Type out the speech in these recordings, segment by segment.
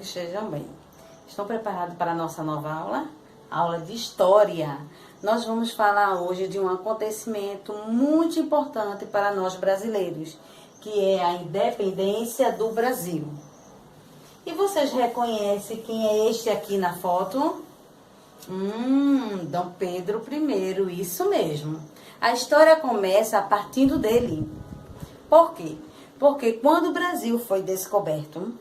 que estejam bem. Estão preparados para a nossa nova aula? Aula de História. Nós vamos falar hoje de um acontecimento muito importante para nós brasileiros, que é a independência do Brasil. E vocês reconhecem quem é este aqui na foto? Dom Pedro I, isso mesmo. A história começa partindo dele. Por quê? Porque quando o Brasil foi descoberto,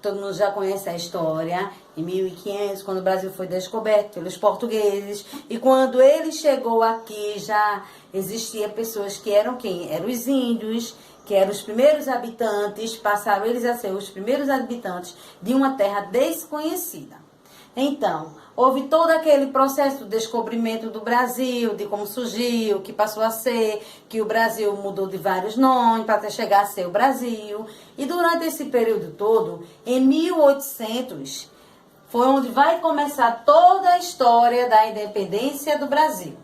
todo mundo já conhece a história, em 1500, quando o Brasil foi descoberto pelos portugueses, e quando ele chegou aqui, já existia pessoas que eram quem? Eram os índios, que eram os primeiros habitantes, passaram eles a ser os primeiros habitantes de uma terra desconhecida. Então, houve todo aquele processo do descobrimento do Brasil, de como surgiu, que passou a ser, que o Brasil mudou de vários nomes para até chegar a ser o Brasil. E durante esse período todo, em 1800, foi onde vai começar toda a história da independência do Brasil.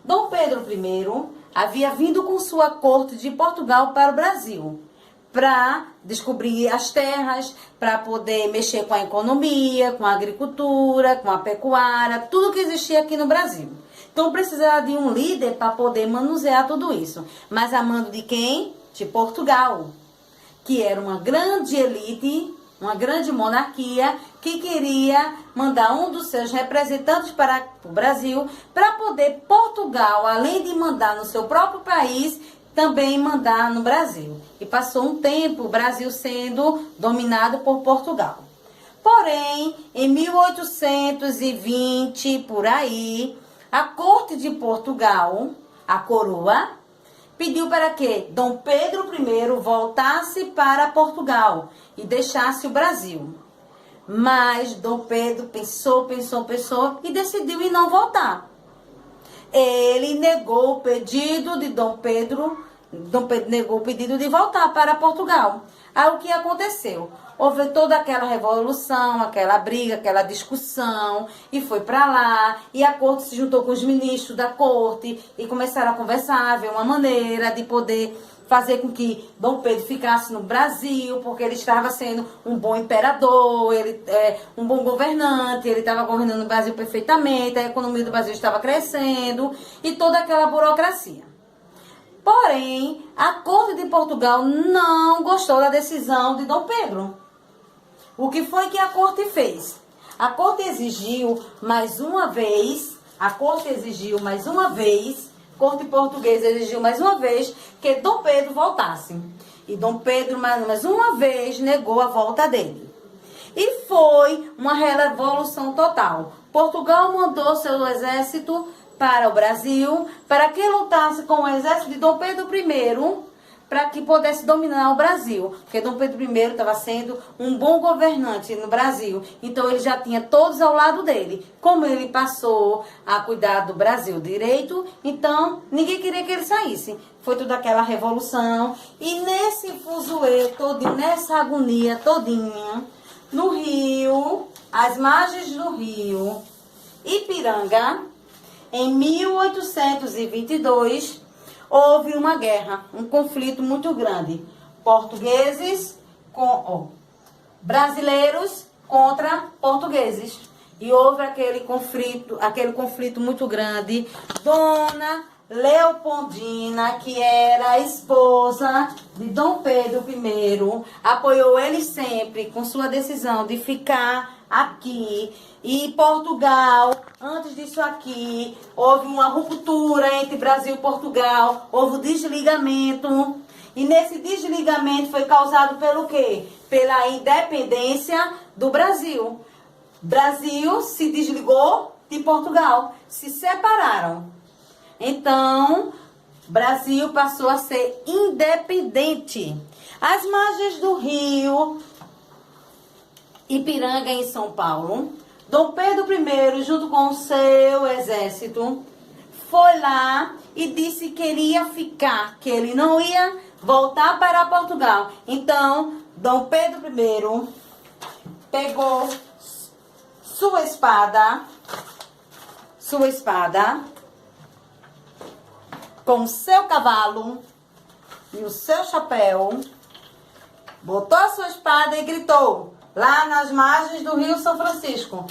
Dom Pedro I havia vindo com sua corte de Portugal para o Brasil, para descobrir as terras, para poder mexer com a economia, com a agricultura, com a pecuária, tudo que existia aqui no Brasil. Então precisava de um líder para poder manusear tudo isso. Mas a mando de quem? De Portugal, que era uma grande elite, uma grande monarquia, que queria mandar um dos seus representantes para o Brasil, para poder Portugal, além de mandar no seu próprio país, também mandar no Brasil. E passou um tempo o Brasil sendo dominado por Portugal. Porém, em 1820, por aí, a corte de Portugal, a coroa, pediu para que Dom Pedro I voltasse para Portugal e deixasse o Brasil. Mas Dom Pedro pensou e decidiu em não voltar. Ele negou o pedido de Dom Pedro negou o pedido de voltar para Portugal. Aí o que aconteceu? Houve toda aquela revolução, aquela briga, aquela discussão, e foi para lá, e a corte se juntou com os ministros da corte, e começaram a conversar, ver uma maneira de poder fazer com que Dom Pedro ficasse no Brasil, porque ele estava sendo um bom imperador, um bom governante, ele estava governando o Brasil perfeitamente, a economia do Brasil estava crescendo, e toda aquela burocracia. Porém, a corte de Portugal não gostou da decisão de Dom Pedro. O que foi que a corte fez? A corte exigiu mais uma vez, corte portuguesa exigiu mais uma vez que Dom Pedro voltasse. E Dom Pedro, mais uma vez, negou a volta dele. E foi uma revolução total. Portugal mandou seu exército para o Brasil, para que lutasse com o exército de Dom Pedro I, para que pudesse dominar o Brasil. Porque Dom Pedro I estava sendo um bom governante no Brasil, então ele já tinha todos ao lado dele. Como ele passou a cuidar do Brasil direito, então ninguém queria que ele saísse. Foi toda aquela revolução, e nesse fuzuê todinho, nessa agonia todinha, no Rio, às margens do Rio Ipiranga, em 1822, houve uma guerra, um conflito muito grande. Brasileiros contra portugueses. E houve aquele conflito muito grande. Dona Leopoldina, que era a esposa de Dom Pedro I, apoiou ele sempre com sua decisão de ficar aqui. E Portugal, antes disso aqui, houve uma ruptura entre Brasil e Portugal, houve um desligamento. E nesse desligamento foi causado pelo quê? Pela independência do Brasil. Brasil se desligou de Portugal, se separaram. Então, Brasil passou a ser independente. Às margens do Rio Ipiranga, em São Paulo, Dom Pedro I, junto com o seu exército, foi lá e disse que iria ficar, que ele não ia voltar para Portugal. Então, Dom Pedro I pegou sua espada, com o seu cavalo e o seu chapéu, botou a sua espada e gritou: lá nas margens do Rio São Francisco.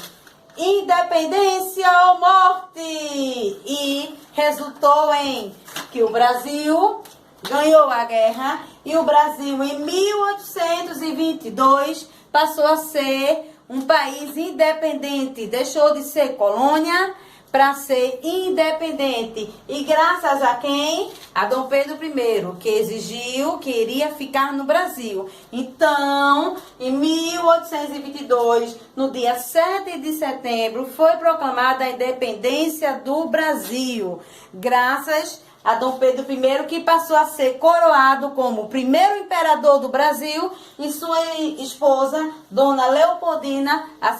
Independência ou morte! E resultou em que o Brasil ganhou a guerra e o Brasil, em 1822, passou a ser um país independente. Deixou de ser colônia para ser independente. E graças a quem? A Dom Pedro I, que exigiu que iria ficar no Brasil. Então, em 1822, no dia 7 de setembro, foi proclamada a independência do Brasil. Graças a Dom Pedro I, que passou a ser coroado como o primeiro imperador do Brasil, e sua esposa, Dona Leopoldina, a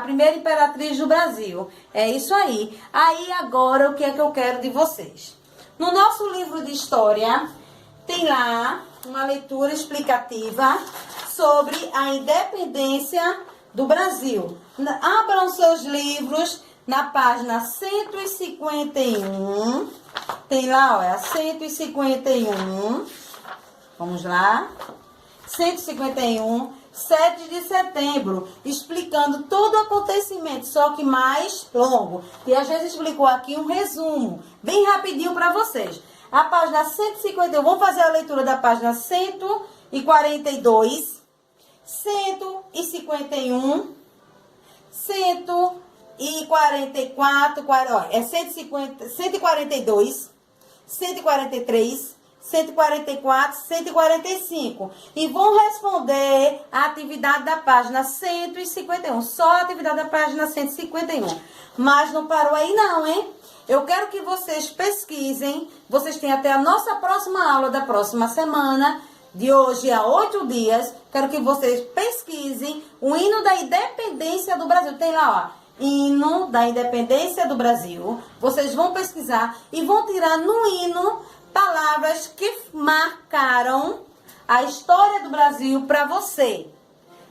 primeira imperatriz do Brasil. É isso aí. Aí agora o que é que eu quero de vocês? No nosso livro de história, tem lá uma leitura explicativa sobre a independência do Brasil. Abram seus livros na página 151. Tem lá, olha, 151. Vamos lá. 151, 7 de setembro, explicando todo o acontecimento, só que mais longo. E a gente explicou aqui um resumo, bem rapidinho para vocês. A página 151, vamos fazer a leitura da página 142, 151, 144, é 150, 142, 143, 144, 145. E vão responder a atividade da página 151. Só a atividade da página 151. Mas não parou aí não, hein? Eu quero que vocês pesquisem. Vocês têm até a nossa próxima aula da próxima semana. De hoje a 8 dias. Quero que vocês pesquisem o hino da independência do Brasil. Tem lá, ó. Hino da independência do Brasil. Vocês vão pesquisar e vão tirar no hino palavras que marcaram a história do Brasil para você.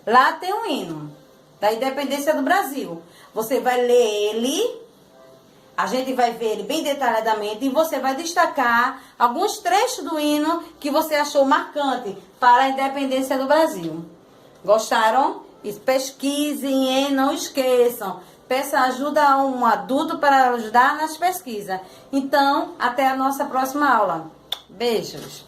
Lá tem um hino da independência do Brasil. Você vai ler ele, a gente vai ver ele bem detalhadamente e você vai destacar alguns trechos do hino que você achou marcante para a independência do Brasil. Gostaram? E pesquisem, hein? Não esqueçam. Peça ajuda a um adulto para ajudar nas pesquisas. Então, até a nossa próxima aula. Beijos!